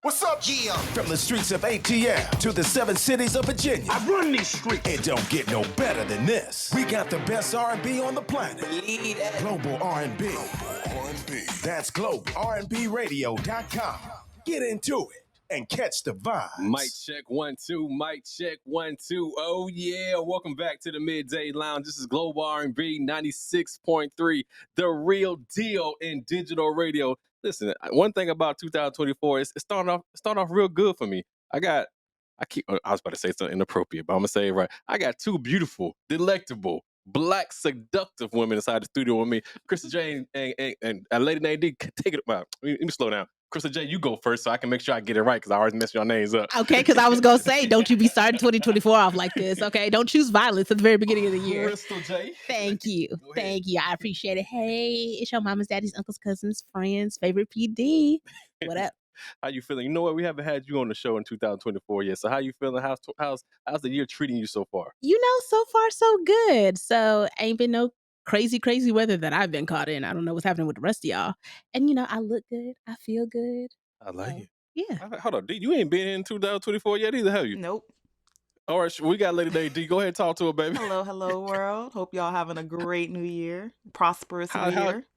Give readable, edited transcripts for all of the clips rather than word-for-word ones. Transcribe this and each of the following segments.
What's up? Yeah. From the streets of ATL to the 7 cities of Virginia. I run these streets. It don't get no better than this. We got the best R&B on the planet. Believe that. Global R&B. That's globalrnbradio.com. Get into it and catch the vibes. Mic check 1 2. Mic check 1 2. Oh yeah, welcome back to the Midday Lounge. This is Global R&B 96.3, the real deal in digital radio. Listen, one thing about 2024 is it's starting off real good for me. I was about to say something inappropriate, but I'm gonna say it right. I got two beautiful, delectable, black, seductive women inside the studio with me. Krista Jane and Lady Nadine. Take it about. Let me slow down. Krista J, you go first so I can make sure I get it right because I always mess your names up. Okay, because I was going to say, don't you be starting 2024 off like this, okay? Don't choose violence at the very beginning of the year. Crystal J. Thank you. Thank you. I appreciate it. Hey, it's your mama's, daddy's, uncle's, cousin's, friends, favorite PD. What up? How you feeling? You know what? We haven't had you on the show in 2024 yet. So how you feeling? How's the year treating you so far? You know, so far so good. So ain't been no crazy weather that I've been caught in. I don't know what's happening with the rest of y'all. And, you know, I look good. I feel good. I like it. Yeah. Hold on, D, you ain't been in 2024 yet either, have you? Nope. All right, we got Lady Day. D, go ahead and talk to her, baby. Hello, world. Hope y'all having a great new year. Prosperous new year.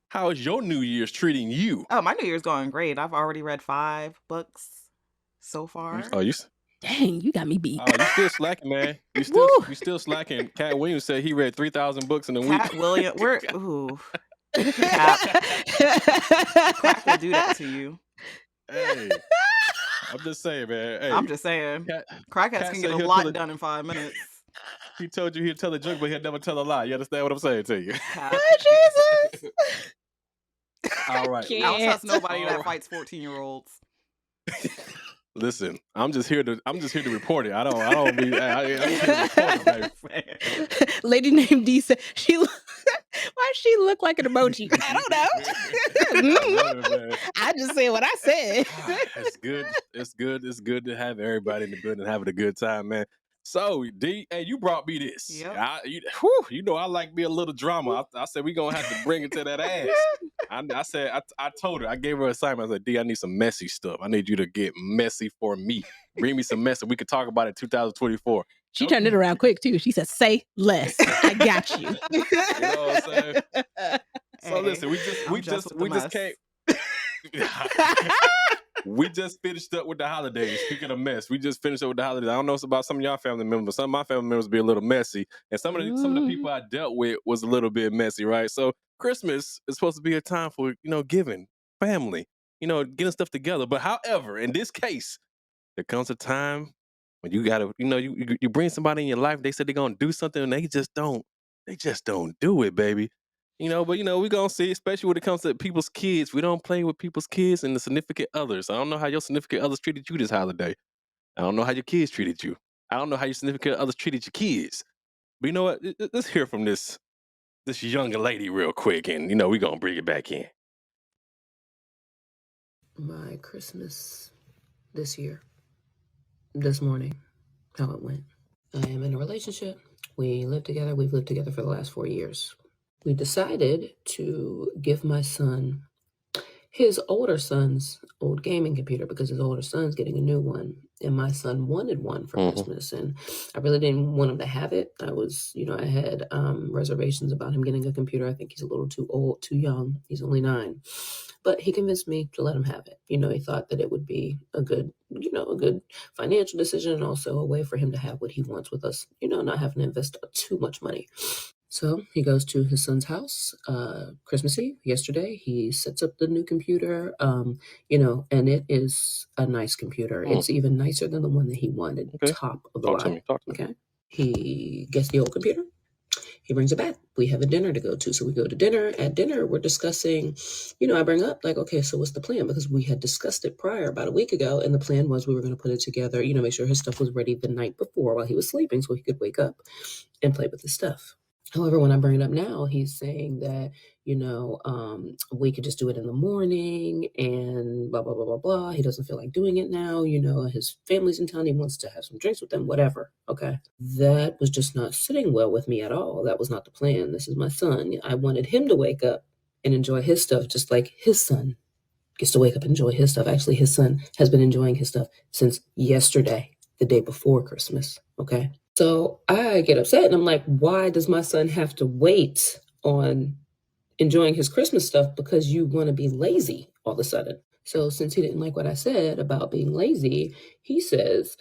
How is your New Year's treating you? Oh, my New Year's going great. I've already read 5 books so far. Dang, you got me beat. Oh, you still slacking, man. You still slacking. Cat Williams said he read 3,000 books in a week. Cat Williams, Crack will do that to you. Hey, I'm just saying, man. Hey, I'm just saying. Crackheads can get a lot done in 5 minutes. He told you he'd tell a joke, but he'd never tell a lie. You understand what I'm saying to you? Oh, Jesus. All right. I don't trust nobody that fights 14-year-olds. Listen, I'm just here to report it. I'm here to report it, Lady named D said why she look like an emoji? I don't know. I just said what I said. It's good to have everybody in the building having a good time, man. So, D, hey, you brought me this. Yep. You know I like me a little drama. I said we gonna have to bring it to that ass. I told her, I gave her an assignment. I said, D, I need some messy stuff. I need you to get messy for me. Bring me some mess and we could talk about it in 2024. She turned it around quick too. She said, say less. I got you. You know what I'm saying? So listen, we just finished up with the holidays. Speaking of mess, we just finished up with the holidays. I don't know about some of y'all family members. Some of my family members be a little messy. And some of the people I dealt with was a little bit messy, right? So Christmas is supposed to be a time for, giving, family, getting stuff together. But however, in this case, there comes a time when you gotta, you bring somebody in your life, they said they're gonna do something and they just don't do it, baby. But we're gonna see, especially when it comes to people's kids. We don't play with people's kids and the significant others. I don't know how your significant others treated you this holiday. I don't know how your kids treated you. I don't know how your significant others treated your kids. But you know what? Let's hear from this younger lady real quick, and we're gonna bring it back in. My Christmas this morning, how it went. I am in a relationship. We live together. We've lived together for the last 4 years. We decided to give my son his older son's old gaming computer because his older son's getting a new one. And my son wanted one for Christmas. And I really didn't want him to have it. I had reservations about him getting a computer. I think he's a little too old, too young. He's only 9. But he convinced me to let him have it. He thought that it would be a good financial decision and also a way for him to have what he wants with us, not having to invest too much money. So he goes to his son's house, Christmas Eve, yesterday. He sets up the new computer, and it is a nice computer. It's even nicer than the one that he wanted, top of the line. Talk to me. Okay. He gets the old computer. He brings it back. We have a dinner to go to. So we go to dinner. At dinner, we're discussing, I bring up okay, so what's the plan? Because we had discussed it prior about a week ago. And the plan was we were going to put it together, make sure his stuff was ready the night before while he was sleeping so he could wake up and play with his stuff. However, when I bring it up now, he's saying that, we could just do it in the morning and blah, blah, blah, blah, blah. He doesn't feel like doing it now. His family's in town. He wants to have some drinks with them, whatever. Okay. That was just not sitting well with me at all. That was not the plan. This is my son. I wanted him to wake up and enjoy his stuff just like his son gets to wake up and enjoy his stuff. Actually, his son has been enjoying his stuff since yesterday, the day before Christmas. Okay. So I get upset and I'm like, why does my son have to wait on enjoying his Christmas stuff because you want to be lazy all of a sudden? So since he didn't like what I said about being lazy, he says,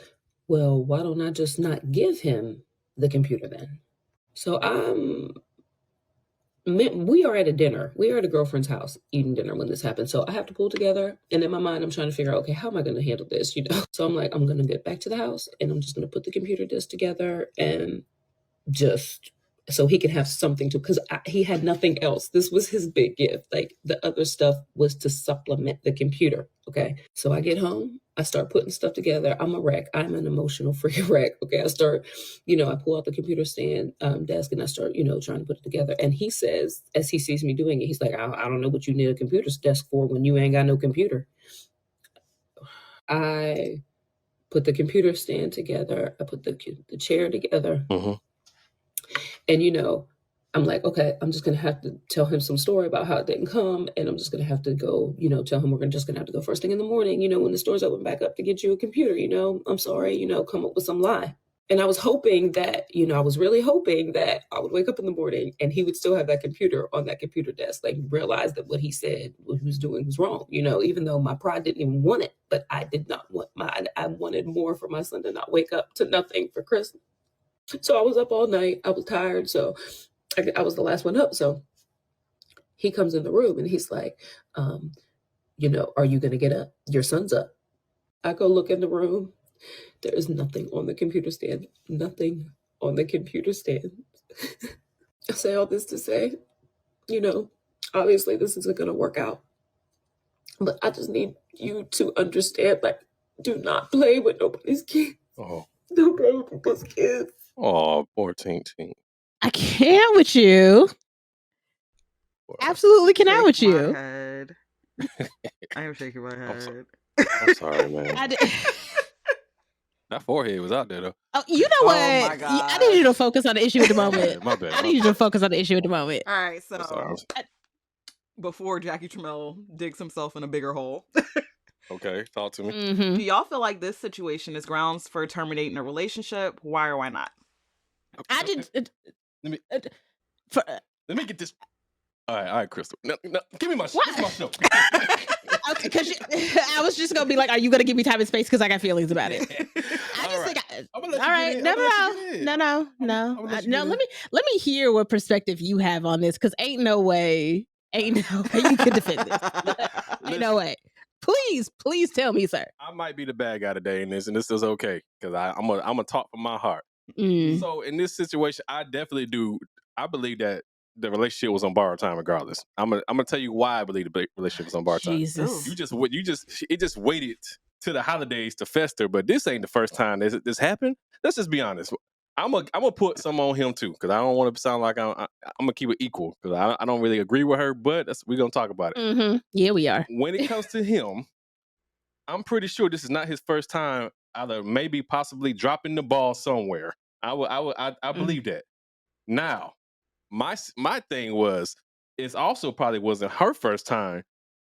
well, why don't I just not give him the computer then? So we are at a dinner. We are at a girlfriend's house eating dinner when this happened. So I have to pull together. And in my mind, I'm trying to figure out, okay, how am I going to handle this? So I'm like, I'm going to get back to the house and I'm just going to put the computer disc together and just so he can have something to, because he had nothing else. This was his big gift. Like the other stuff was to supplement the computer. Okay. So I get home, I start putting stuff together. I'm a wreck. I'm an emotional freaking wreck. Okay. I start, I pull out the computer stand desk and I start, trying to put it together. And he says, as he sees me doing it, he's like, I don't know what you need a computer desk for when you ain't got no computer. I put the computer stand together. I put the chair together. Mm-hmm. And, I'm like, okay, I'm just going to have to tell him some story about how it didn't come. And I'm just going to have to go, tell him we're just going to have to go first thing in the morning, when the stores open back up to get you a computer, I'm sorry, come up with some lie. And I was hoping that, I was really hoping that I would wake up in the morning and he would still have that computer on that computer desk, like realize that what he said, what he was doing was wrong, even though my pride didn't even want it, but I did not want I wanted more for my son to not wake up to nothing for Christmas. So I was up all night. I was tired. So I was the last one up. So he comes in the room and he's like, are you going to get up? Your son's up. I go look in the room. There is nothing on the computer stand. Nothing on the computer stand. I say all this to say, obviously this isn't going to work out. But I just need you to understand, like, do not play with nobody's kids. Oh. Don't play with people's kids. Oh, poor Teen. I can't with you. Absolutely cannot with you. Head. I am shaking my head. I'm sorry, man. That forehead was out there, though. Oh, you know what? My God. I need you to focus on the issue at the moment. My bad. I need you to focus on the issue at the moment. All right, so before Jackie Tramel digs himself in a bigger hole. Okay, talk to me. Mm-hmm. Do y'all feel like this situation is grounds for terminating a relationship? Why or why not? I did. Let me get this. All right, Crystal. No, give me my show. Okay, because I was just gonna be like, "Are you gonna give me time and space?" Because I got feelings about it. I just think. I'm gonna let all right, no. Let me hear what perspective you have on this, because ain't no way you can defend this. Ain't no way. Please tell me, sir. I might be the bad guy today in this, and this is okay because I'm gonna talk from my heart. So in this situation, I definitely do. I believe that the relationship was on borrowed time, regardless. I'm gonna tell you why I believe the relationship was on borrowed time. Jesus, it just waited to the holidays to fester, but this ain't the first time this happened. Let's just be honest. I'm gonna put some on him too, because I don't want to sound like I'm gonna keep it equal, because I don't really agree with her, but we're gonna talk about it. Mm-hmm. Yeah, we are. When it comes to him, I'm pretty sure this is not his first time either maybe possibly dropping the ball somewhere. I believe that. Now, my thing was, it also probably wasn't her first time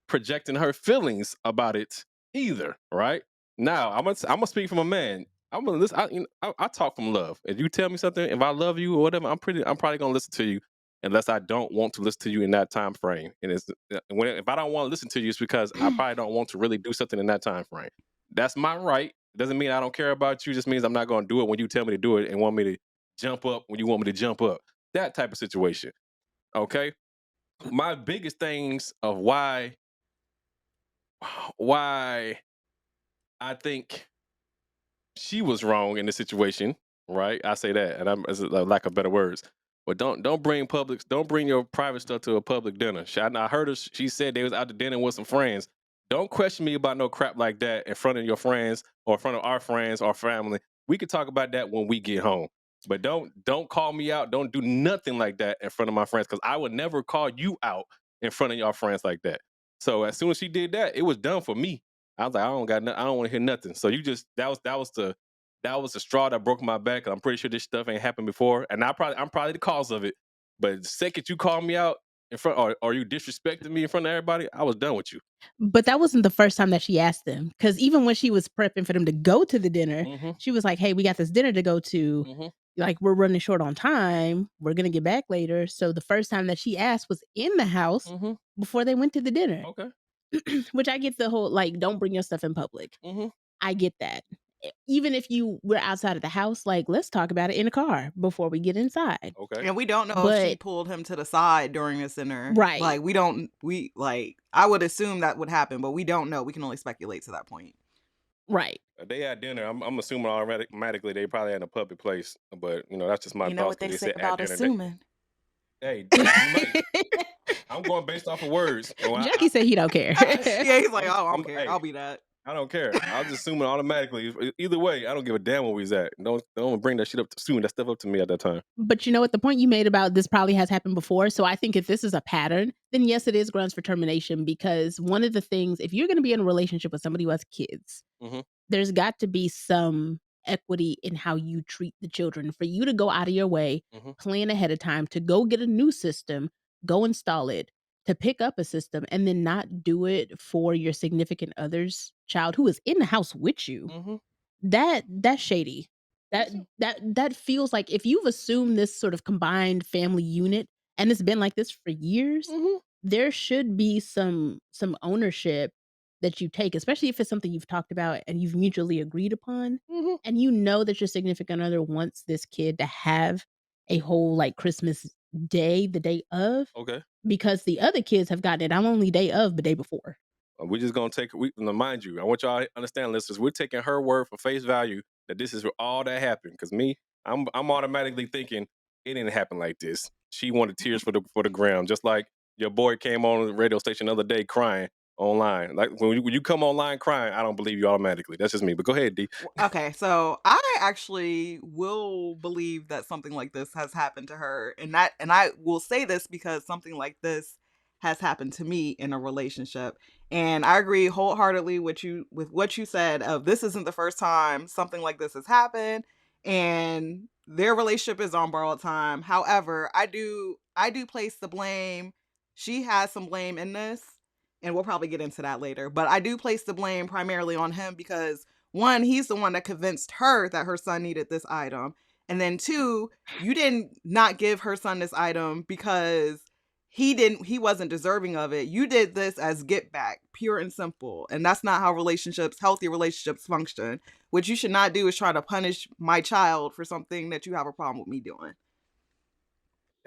projecting her feelings about it either, right? Now, I'm gonna speak from a man. I'm gonna listen. I talk from love. If you tell me something, if I love you or whatever, I'm probably gonna listen to you, unless I don't want to listen to you in that time frame. And if I don't want to listen to you, it's because I probably don't want to really do something in that time frame. That's my right. It doesn't mean I don't care about you. It just means I'm not gonna do it when you tell me to do it and want me to jump up when you want me to jump up. That type of situation. Okay. My biggest things of why I think she was wrong in this situation, right? I say that, and I'm as a lack of better words. But don't bring your private stuff to a public dinner. I heard her. She said they was out to dinner with some friends. Don't question me about no crap like that in front of your friends or in front of our friends or family. We could talk about that when we get home. But don't call me out. Don't do nothing like that in front of my friends, because I would never call you out in front of your friends like that. So as soon as she did that, it was done for me. I was like, I don't want to hear nothing. So that was the straw that broke my back. I'm pretty sure this stuff ain't happened before, and I'm probably the cause of it. But the second you call me out, in front, are you disrespecting me in front of everybody? I was done with you. But that wasn't the first time that she asked them, because even when she was prepping for them to go to the dinner, Mm-hmm. she was like, "Hey, we got this dinner to go to. Mm-hmm. Like, we're running short on time. We're gonna get back later." So the first time that she asked was in the house Mm-hmm. before they went to the dinner. Okay. Which I get the whole, like, don't bring your stuff in public. Mm-hmm. I get that. Even if you were outside of the house, like, let's talk about it in the car before we get inside. Okay. And we don't know if she But pulled him to the side during this dinner. Right. Like, I would assume that would happen, but we don't know. We can only speculate to that point. Right. They had dinner. I'm assuming automatically they probably had a public place, but that's just my You know thoughts. what they 'cause say said about at dinner. assuming. Hey, you might, I'm going based off of words. And Jackie said he don't care. Yeah, he's like, oh, I don't care. Hey, I'll be that. I don't care. I'll just assume it automatically. Either way, I don't give a damn where we was at. Don't bring that shit up. Assume that stuff up to me at that time. But you know what? The point you made about this probably has happened before. So I think if this is a pattern, then yes, it is grounds for termination, because one of the things, if you're going to be in a relationship with somebody who has kids, Mm-hmm. there's got to be some equity in how you treat the children. For you to go out of your way, Mm-hmm. plan ahead of time to go get a new system, go install it, to pick up a system, and then not do it for your significant other's child who is in the house with you. Mm-hmm. That's shady. That feels like, if you've assumed this sort of combined family unit and it's been like this for years, Mm-hmm. there should be some ownership that you take, especially if it's something you've talked about and you've mutually agreed upon, Mm-hmm. and you know that your significant other wants this kid to have a whole, like, Christmas day, the day of, Okay. because the other kids have gotten it not only day of, but day before. We're just gonna take. Mind you, I want y'all to understand, listeners. We're taking her word for face value that this is all that happened. Because me, I'm automatically thinking it didn't happen like this. She wanted tears for the gram, just like your boy came on the radio station the other day crying online. Like when you come online crying, I don't believe you automatically. That's just me. But go ahead, D. Okay, so I actually will believe that something like this has happened to her, and I will say this because something like this has happened to me in a relationship, and I agree wholeheartedly with what you said of this isn't the first time something like this has happened, and their relationship is on borrowed time. However, I do place the blame. She has some blame in this, and we'll probably get into that later. But I do place the blame primarily on him because, one, he's the one that convinced her that her son needed this item. And then two, you didn't not give her son this item because he wasn't deserving of it. You did this as get back, pure and simple. And that's not how healthy relationships function. What you should not do is try to punish my child for something that you have a problem with me doing.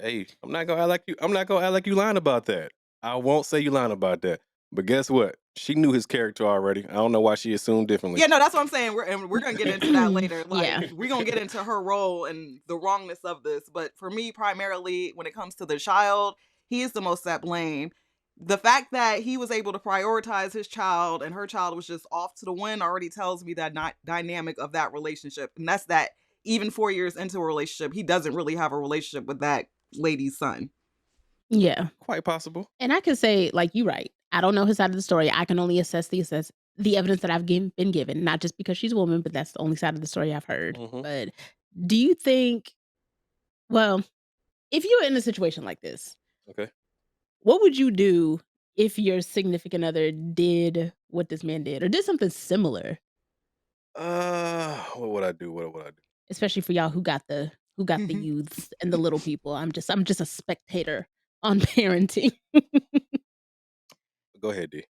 Hey, I'm not gonna act like you lying about that. I won't say you lying about that. But guess what? She knew his character already. I don't know why she assumed differently. Yeah, no, that's what I'm saying. We're gonna get into that later. Like, Yeah. we're gonna get into her role and the wrongness of this. But for me, primarily, when it comes to the child, he is the most at blame. The fact that he was able to prioritize his child and her child was just off to the wind already tells me that not dynamic of that relationship. And that's that even 4 years into a relationship, he doesn't really have a relationship with that lady's son. Yeah. Quite possible. And I could say, like, you're right. I don't know his side of the story. I can only assess the evidence that I've been given, not just because she's a woman, but that's the only side of the story I've heard. Mhm. But do you think, well, if you were in a situation like this, Okay. what would you do if your significant other did what this man did or did something similar? What would I do? What would I do? Especially for y'all who got the youths and the little people. I'm just a spectator on parenting. Go ahead, D.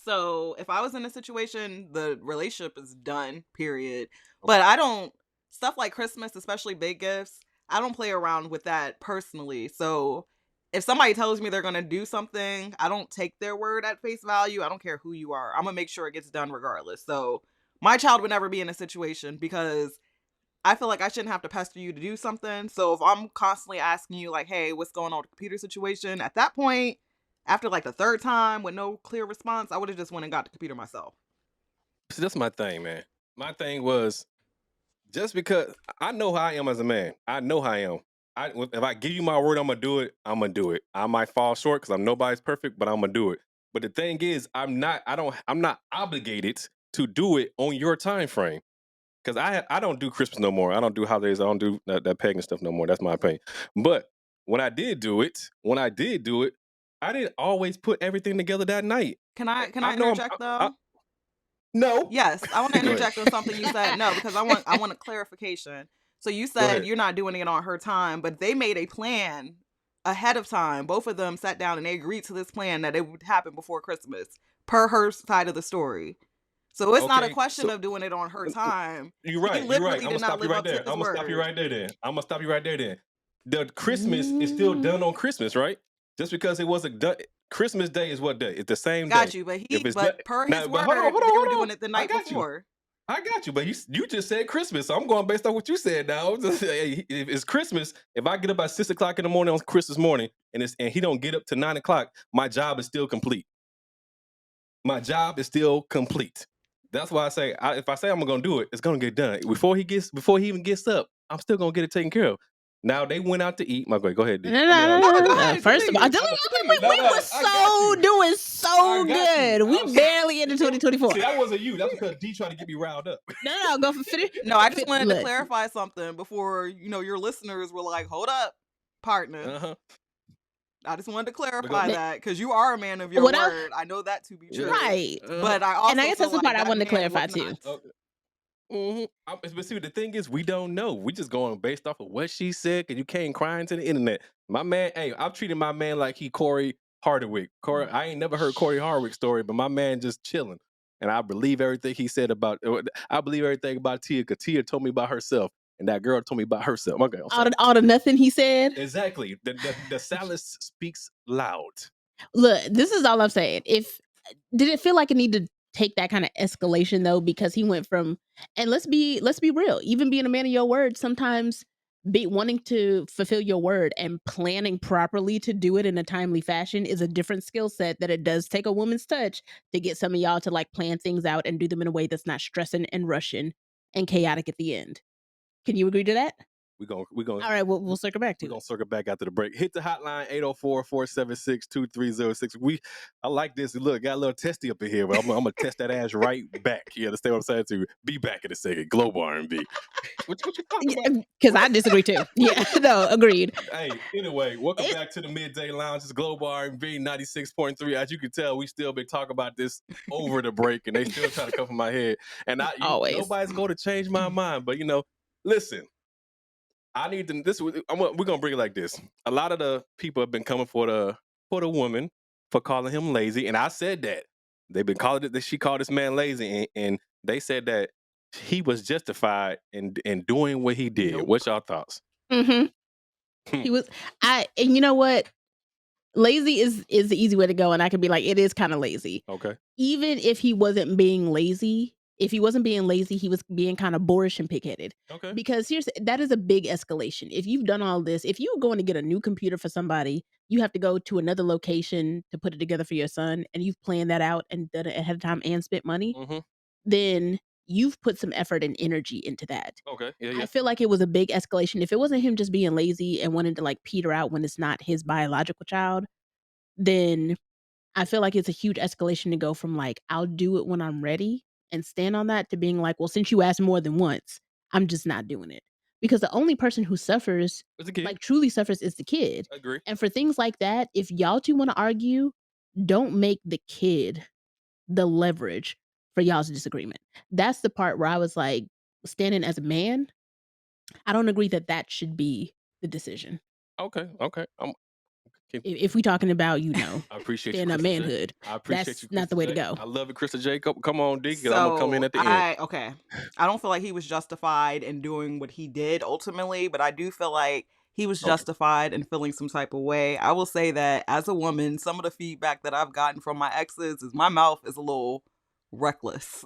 So if I was in a situation, the relationship is done, period. But I don't, stuff like Christmas, especially big gifts, I don't play around with that personally. So if somebody tells me they're going to do something, I don't take their word at face value. I don't care who you are. I'm going to make sure it gets done regardless. So my child would never be in a situation because I feel like I shouldn't have to pester you to do something. So if I'm constantly asking you like, hey, what's going on with the computer situation? At that point, after like the third time with no clear response, I would have just went and got the computer myself. See, that's my thing, man. My thing was just because I know how I am as a man. I know how I am. If I give you my word, I'm gonna do it. I'm gonna do it. I might fall short because I'm nobody's perfect, but I'm gonna do it. But the thing is, I'm not obligated to do it on your time frame. Because I don't do Christmas no more. I don't do holidays. I don't do that pagan stuff no more. That's my opinion. But when I did do it, I didn't always put everything together that night. Can I know interject though? No. Yes, I want to Go ahead. interject on something you said. No, because I want a clarification. So you Go ahead. said you're not doing it on her time, but they made a plan ahead of time. Both of them sat down and they agreed to this plan that it would happen before Christmas, per her side of the story. So it's not a Okay, question so of doing it on her time. you're He right. You're literally right. I'm did gonna not stop you live right up to there. his I'm gonna stop you word. right there. Then I'm gonna stop you right there. Then the Christmas is still done on Christmas, right? Just because it wasn't done. Christmas Day is what day? It's the same Got day. you, but If it's but done, per now, his but word, hold they were on, hold doing on. it the I night got you. before. I got you, but you just said Christmas, so I'm going based on what you said. Now, if it's Christmas, if I get up at 6:00 in the morning on Christmas morning, and he don't get up to 9:00, my job is still complete. My job is still complete. That's why I say, if I say I'm gonna do it, it's gonna get done before he even gets up. I'm still gonna get it taken care of. Now they went out to eat. My boy, go ahead, D. No, Go ahead, First of all, continue. we were doing so good. We barely into 2024. See, that wasn't you. That's because D tried to get me riled up. No, go for finish. No, I just wanted to Look. clarify something before your listeners were like, "Hold up, partner." Uh-huh. I just wanted to clarify that because you are a man of your What word. I know that to be true, Right. but I also And I guess feel that's the part like I that wanted to man clarify was too. not. But see, the thing is, we don't know. We just going based off of what she said, because you came crying to the internet. My man, hey, I've treated my man like he Corey Hardwick. I ain't never heard Corey Hardwick's story, but my man just chilling. And I believe everything he said I believe everything about Tia, because Tia told me about herself, and that girl told me about herself. Okay, All the nothing he said. Exactly. The silence speaks loud. Look, this is all I'm saying. Did it feel like it needed to take that kind of escalation though? Because he went from, and let's be real, even being a man of your word, sometimes wanting to fulfill your word and planning properly to do it in a timely fashion is a different skill set that it does take a woman's touch to get some of y'all to like plan things out and do them in a way that's not stressing and rushing and chaotic at the end. Can you agree to that? We going All right, we'll circle back to We're it. going to circle back after the break. Hit the hotline, 804-476-2306. I like this. Look, got a little testy up in here, but I'm going to test that ass right back. You understand what I'm saying? To be back in a second. Global R&B. What you talking about? Because I disagree too. Yeah, no, agreed. Hey, anyway, welcome back to the Midday Lounge. It's Global R&B 96.3. As you can tell, we still been talking about this over the break, and they still trying to come from my head. And nobody's going to change my mind. But, listen. I need to. We're gonna bring it like this. A lot of the people have been coming for the woman for calling him lazy, and I said that they've been calling it that she called this man lazy, and they said that he was justified in doing what he did. Nope. What's y'all thoughts? Mm-hmm. He was. And you know what? Lazy is the easy way to go, and I could be like, it is kind of lazy. Okay. Even if he wasn't being lazy. If he wasn't being lazy, he was being kind of boorish and pig-headed. Okay. Because that is a big escalation. If you've done all this, if you're going to get a new computer for somebody, you have to go to another location to put it together for your son, and you've planned that out and done it ahead of time and spent money, then you've put some effort and energy into that. Okay. Yeah. I feel like it was a big escalation. If it wasn't him just being lazy and wanting to like peter out when it's not his biological child, then I feel like it's a huge escalation to go from like, I'll do it when I'm ready and stand on that, to being like, well, since you asked more than once, I'm just not doing it. Because the only person who suffers, like truly suffers, is the kid. I agree. And for things like that, if y'all two want to argue, don't make the kid the leverage for y'all's disagreement. That's the part where I was like, standing as a man, I don't agree that should be the decision. Okay. If we talking about, I appreciate stand up manhood, I appreciate that's you, not the way to J. go. I love it, Krista J. Come on, D, because I'm gonna come in at the end. I don't feel like he was justified in doing what he did ultimately, but I do feel like he was justified in feeling some type of way. I will say that as a woman, some of the feedback that I've gotten from my exes is my mouth is a little reckless.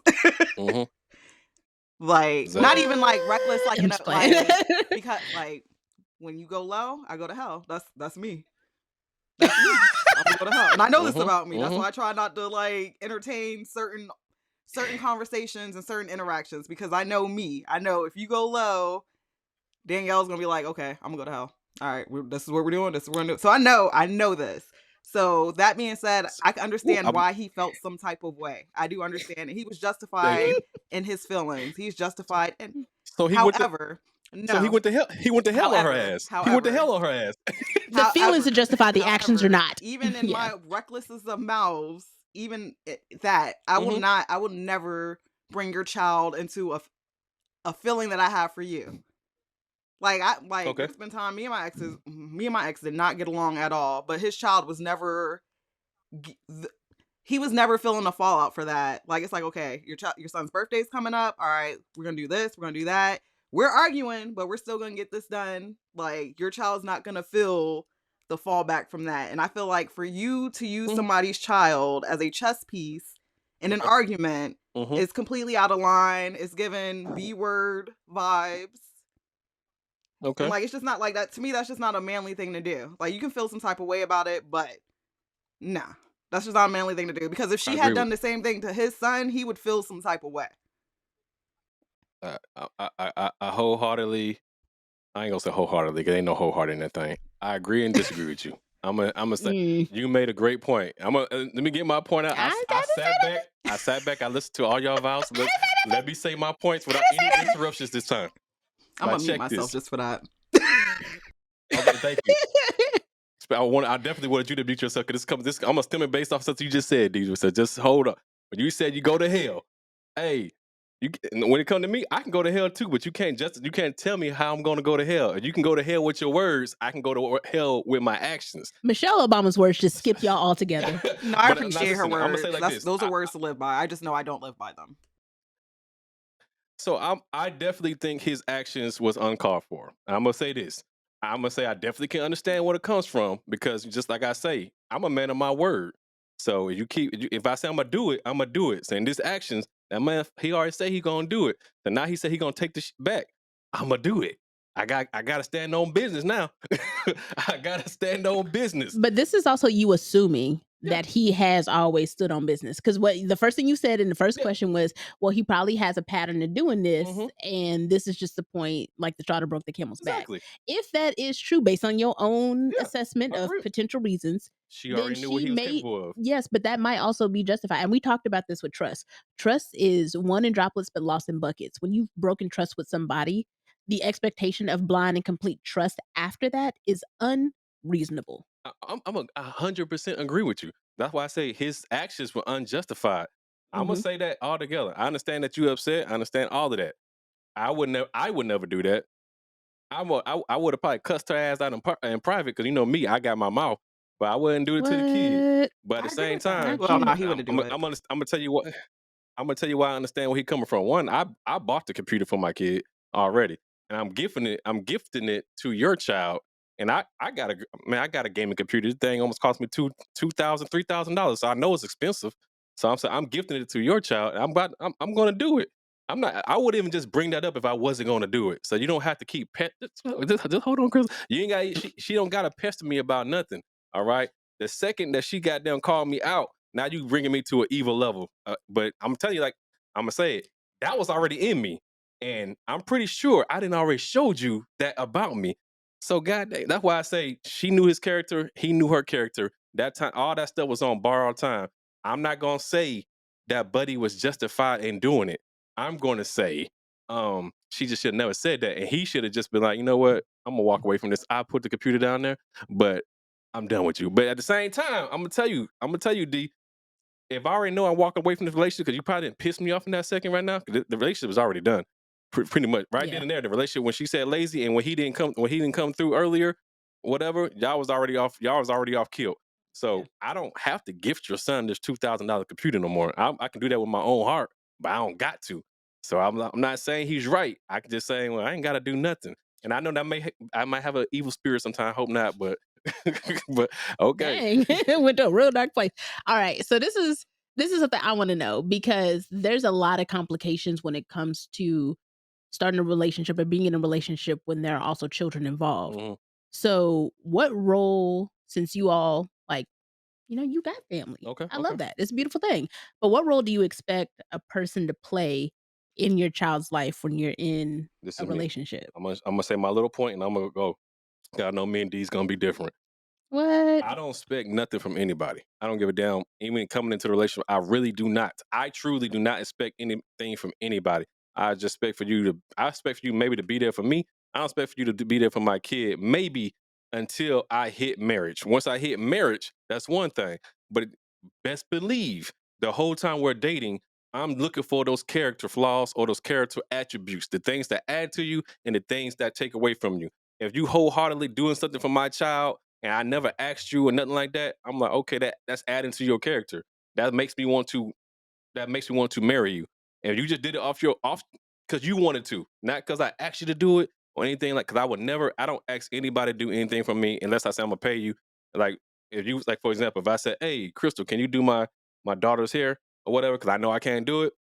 Like not even like reckless, like in a, like because like when you go low, I go to hell. That's me. That's me. I'm gonna go to hell. And I know this about me. That's why I try not to like entertain certain conversations and certain interactions, because I know me. I know if you go low, Danielle's gonna be like, okay, I'm gonna go to hell. All right, this is what we're doing. This is what we're doing. So I know this. So that being said, I can understand why he felt some type of way. I do understand, and he was justified in his feelings. He's justified, and however, So he No. went to hell. He went to hell on her However, ass. He went to hell on her ass. The feelings are justified, the actions are not. Even in Yeah. my recklessest of mouths, even that, I will Mhm. not. I will never bring your child into a feeling that I have for you. Like Okay. there's been time me and my ex did not get along at all, but his child was never. He was never feeling the fallout for that. Like, it's like, okay, your son's birthday's coming up. All right, we're gonna do this. We're gonna do that. We're arguing, but we're still gonna get this done. Like, your child's not gonna feel the fallback from that. And I feel like for you to use somebody's child as a chess piece in an argument is completely out of line. It's giving B-word vibes. Okay. And like, it's just not like that. To me, that's just not a manly thing to do. Like, you can feel some type of way about it, but nah. That's just not a manly thing to do. Because if she had done the same thing to his son, he would feel some type of way. I wholeheartedly, I ain't gonna say wholeheartedly because ain't no wholehearted in that thing. I agree and disagree with you. I'm gonna say you made a great point. Let me get my point out. I sat back. I listened to all y'all vows. Let me say my points without any interruptions this time. I'm gonna mute myself just for that. Okay, thank you. I definitely wanted you to mute yourself because I'm gonna stem it based off something you just said, Deidre. So just hold up. When you said you go to hell, hey, when it comes to me, I can go to hell too, but you can't tell me how I'm gonna go to hell. You can go to hell with your words. I can go to hell with my actions. Michelle Obama's words just skipped y'all all together. No, I appreciate her words. Those are words to live by. I just know I don't live by them. So I definitely think his actions was uncalled for. I'm gonna say this. I'm gonna say I definitely can understand where it comes from because just like I say, I'm a man of my word. So if I say I'm gonna do it, I'm gonna do it. So in this actions, that man he already said he gonna do it. And now he said he gonna take the back. I'm gonna do it. I gotta stand on business now. I gotta stand on business. But this is also you assuming that he has always stood on business. Because what the first thing you said in the first question was, well, he probably has a pattern of doing this, and this is just the point, like the straw that broke the camel's back. If that is true, based on your own assessment of potential reasons, she already knew what he was capable of. Yes, but that might also be justified. And we talked about this with trust. Trust is won in droplets, but lost in buckets. When you've broken trust with somebody, the expectation of blind and complete trust after that is unreasonable. I'm 100% agree with you. That's why I say his actions were unjustified. I'm gonna say that all together. I understand that you upset. I understand all of that. I would never do that. I would have probably cussed her ass out in private because you know me, I got my mouth, but I wouldn't do it to the kid. But at the same time, well, no, he wouldn't do it. I'm gonna tell you what. I'm gonna tell you why I understand where he coming from. One, I bought the computer for my kid already, and I'm gifting it to your child. And I got a gaming computer. This thing almost cost me $2,000, $3,000. So I know it's expensive. So I'm saying I'm gifting it to your child. I'm gonna do it. I wouldn't even just bring that up if I wasn't gonna do it. So you don't have to keep just hold on, Chris. You ain't got she don't gotta pester me about nothing. All right. The second that she got down called me out, now you bringing me to an evil level. But I'm telling you, like I'm gonna say it, that was already in me, and I'm pretty sure I didn't already showed you that about me. So goddamn, that's why I say she knew his character, he knew her character. That time, all that stuff was on borrowed time. I'm not gonna say that Buddy was justified in doing it. I'm gonna say she just should have never said that, and he should have just been like, you know what, I'm gonna walk away from this. I put the computer down there, but I'm done with you. But at the same time, I'm gonna tell you, D, if I already know I'm walking away from this relationship because you probably didn't piss me off in that second right now, the relationship was already done. Pretty much right then and there. The relationship when she said lazy and when he didn't come through earlier, whatever, y'all was already off kill. So I don't have to gift your son this $2,000 computer no more. I can do that with my own heart, but I don't got to. So I'm not saying he's right. I can just say, well, I ain't got to do nothing. And I know that I might have an evil spirit sometime. Hope not, but but okay. Dang, went to a real dark place. All right, so this is something I want to know because there's a lot of complications when it comes to starting a relationship or being in a relationship when there are also children involved. So, what role, since you all you got family? Okay, I love that. It's a beautiful thing. But what role do you expect a person to play in your child's life when you're in a relationship? I'm gonna say my little point, and I'm gonna go. God know me and D's gonna be different. What? I don't expect nothing from anybody. I don't give a damn. Even coming into the relationship, I really do not. I truly do not expect anything from anybody. I expect for you maybe to be there for me. I don't expect for you to be there for my kid. Maybe until I hit marriage. Once I hit marriage, that's one thing. But best believe the whole time we're dating, I'm looking for those character flaws or those character attributes, the things that add to you and the things that take away from you. If you wholeheartedly doing something for my child and I never asked you or nothing like that, I'm like, okay, that's adding to your character. That makes me want to marry you. And you just did it off because you wanted to, not because I asked you to do it or anything like. Because I don't ask anybody to do anything from me unless I say I'm gonna pay you. Like if you like, for example, if I said, "Hey, Crystal, can you do my daughter's hair or whatever?" Because I know I can't do it,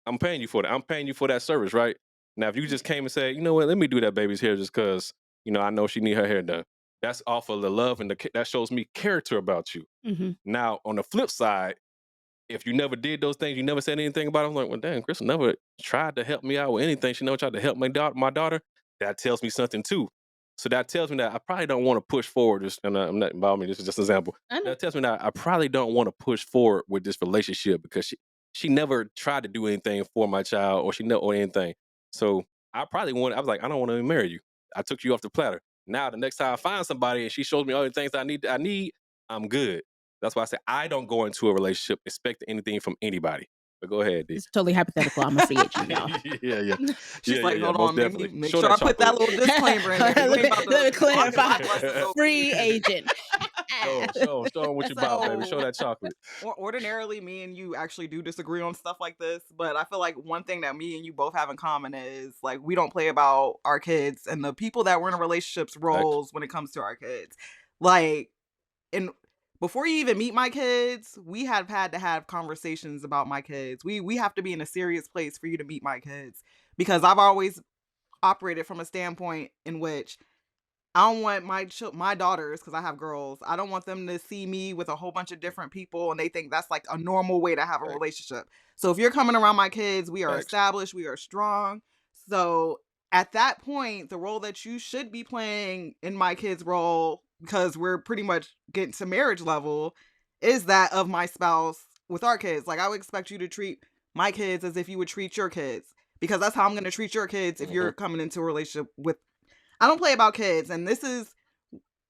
I'm paying you for that. I'm paying you for that service, right? Now, if you just came and said, "You know what, let me do that baby's hair just because I know she need her hair done," that's off of the love and that shows me character about you. Hmm. Now, on the flip side, if you never did those things, you never said anything about it, I'm like, well, damn, Crystal never tried to help me out with anything. She never tried to help my daughter. That tells me something too. So that tells me that I probably don't want to push forward. And I'm not involved me. This is just an example. I know. That tells me that I probably don't want to push forward with this relationship because she never tried to do anything for my child or anything. So I was like, I don't want to marry you. I took you off the platter. Now the next time I find somebody and she shows me all the things I need, I'm good. That's why I say I don't go into a relationship expecting anything from anybody. But go ahead, D. It's totally hypothetical. I'm a free agent, y'all. yeah. She's like, hold most on, definitely. make Show sure I put that chocolate. little disclaimer in there. 'cause we ain't about to- Let me clarify. my blessings over Free you. agent. Show them what you about, baby. Show that chocolate. Ordinarily, me and you actually do disagree on stuff like this, but I feel like one thing that me and you both have in common is like we don't play about our kids and the people that we're in relationships roles when it comes to our kids. Like, and before you even meet my kids, we have had to have conversations about my kids. We have to be in a serious place for you to meet my kids because I've always operated from a standpoint in which I don't want my daughters, because I have girls, I don't want them to see me with a whole bunch of different people and they think that's like a normal way to have a relationship. So if you're coming around my kids, we are established, we are strong. So at that point, the role that you should be playing in my kids' role, because we're pretty much getting to marriage level, is that of my spouse with our kids. Like I would expect you to treat my kids as if you would treat your kids, because that's how I'm going to treat your kids if you're coming into a relationship with. I don't play about kids, and this is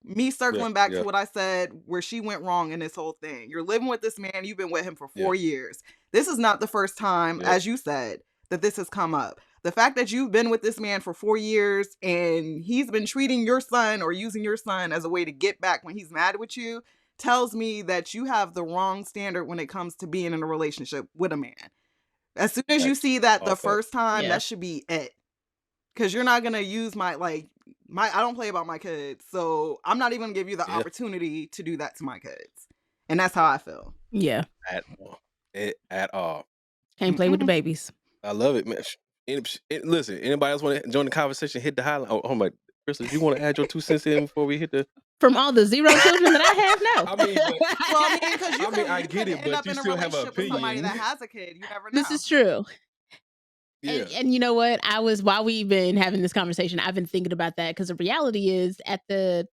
me circling back to what I said where she went wrong in this whole thing. You're living with this man, you've been with him for 4 years. This is not the first time, as you said, that this has come up. The fact that you've been with this man for 4 years and he's been treating your son or using your son as a way to get back when he's mad with you tells me that you have the wrong standard when it comes to being in a relationship with a man. As soon as you see that the first time, that should be it. Because you're not going to use I don't play about my kids. So I'm not even going to give you the opportunity to do that to my kids. And that's how I feel. Yeah. At all. Can't play with the babies. I love it, man. Listen, anybody else want to join the conversation, hit the highlight. Oh my, Crystal, you want to add your 2 cents in before we hit the... From all the 0 children that I have, no. I get it, but you still have an opinion. Somebody that has a kid, you never know. This is true. Yeah. And you know what? While we've been having this conversation, I've been thinking about that because the reality is at the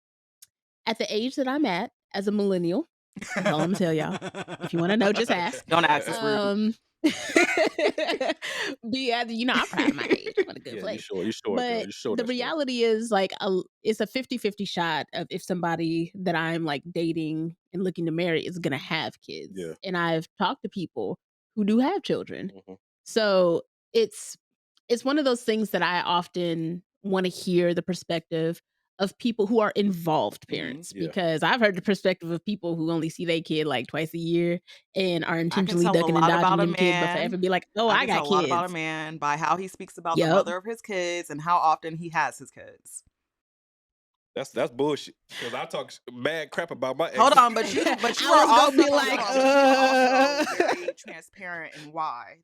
age that I'm at as a millennial, that's all I'm gonna tell y'all. If you want to know, just ask. Don't ask. It's rude. I'm proud of my age. I'm in a good place. You sure, but the reality is like it's a 50-50 shot of if somebody that I'm like dating and looking to marry is gonna have kids. Yeah. And I've talked to people who do have children. Mm-hmm. So it's one of those things that I often want to hear the perspective of people who are involved parents, because I've heard the perspective of people who only see their kid like twice a year and are intentionally ducking and dodging them kids, but forever be like, oh, I got kids. A lot about a man by how he speaks about the mother of his kids and how often he has his kids. That's bullshit. Because I talk mad crap about my ex. Hold on, but you are also very transparent in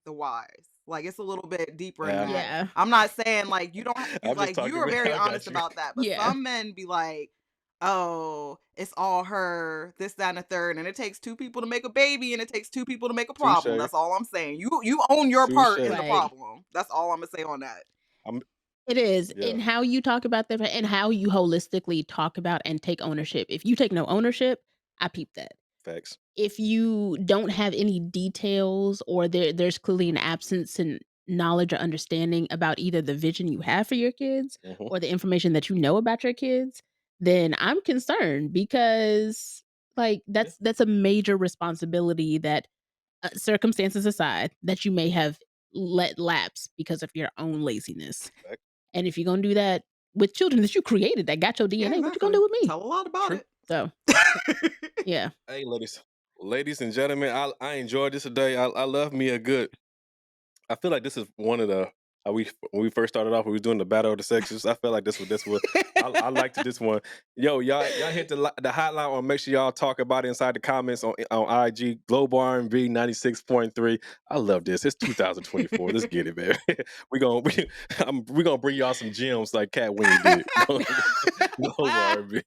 the whys. Like it's a little bit deeper in that. Yeah. I'm not saying like you don't like you are very honest about that. But some men be like, oh, it's all her, this, that, and the third. And it takes 2 people to make a baby and it takes 2 people to make a problem. That's all I'm saying. You own your part in the problem. That's all I'm gonna say on that. It is. And how you talk about that and how you holistically talk about and take ownership. If you take no ownership, I peep that. Facts. If you don't have any details or there's clearly an absence and knowledge or understanding about either the vision you have for your kids Mhm. or the information that you know about your kids, then I'm concerned because like that's a major responsibility that circumstances aside that you may have let lapse because of your own laziness. Fact. And if you're gonna do that with children that you created that got your Yeah, DNA, what you gonna exactly. do with me? Tell a lot about True. it. So yeah. Hey, ladies and gentlemen, I enjoyed this today. I love me a good. I feel like this is one of the when we first started off, we was doing the battle of the sexes. I felt like this was I liked this one. Yo, y'all hit the hotline or make sure y'all talk about it inside the comments on IG. Global R&B 96.3. I love this. It's 2024. Let's get it, man. we gonna bring y'all some gems like Cat Wings did. Global R&B.